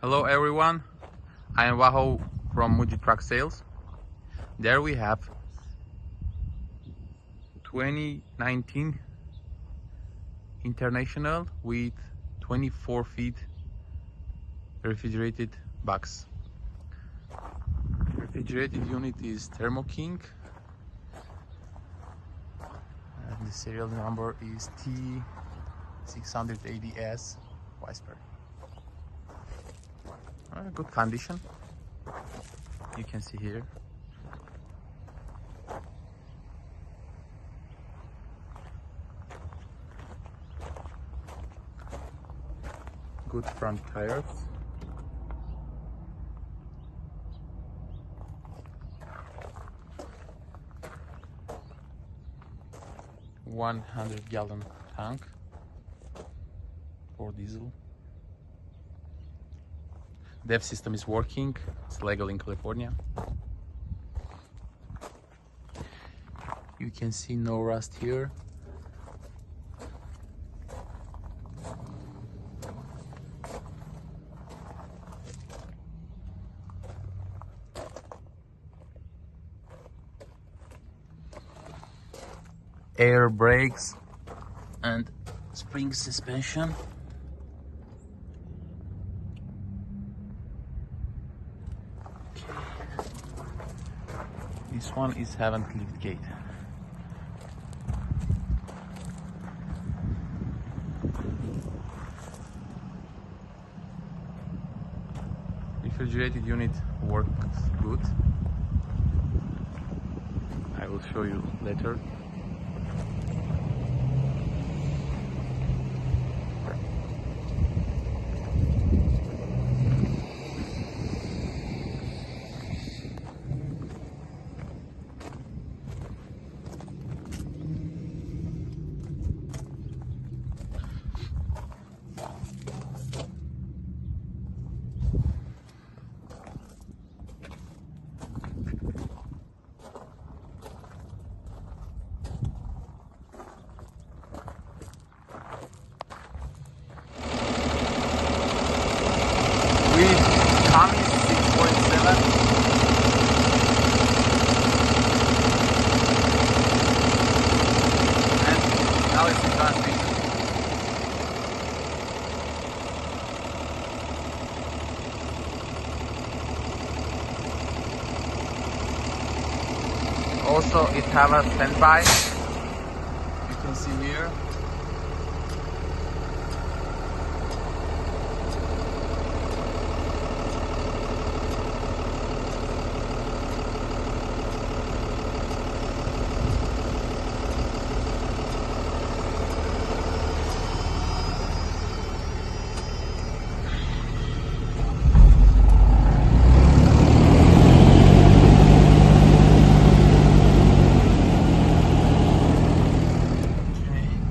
Hello everyone, I am Waho from Muji Truck Sales. There we have 2019 International with 24 feet refrigerated box. Refrigerated unit is Thermo King and the serial number is T680S Whisper. Good condition, you can see here. Good front tires. $100-gallon tank for diesel. DEF system is working, it's legal in California. You can see no rust here. Air brakes and spring suspension. This one is haven't lift gate. Refrigerated unit works good. I will show you later. Cummins 6.7. And Allison Automatic. Also, it have a standby. You can see here.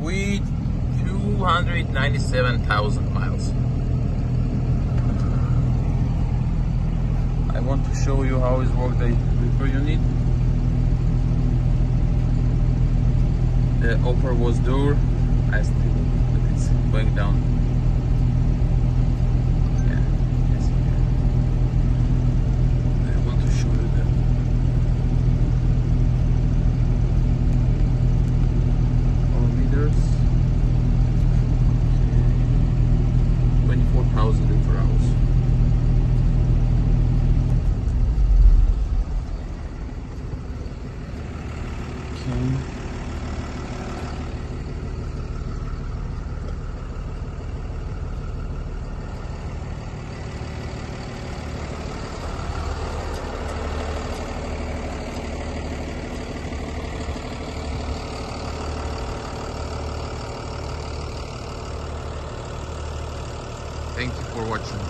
With 297,000 miles. I want to show you how it works the Reefer unit. The upper was door, I still, but it's going down. Yeah, yes. I want to show you that. Meters, 24,000 liter hours. Okay. Thank you for watching.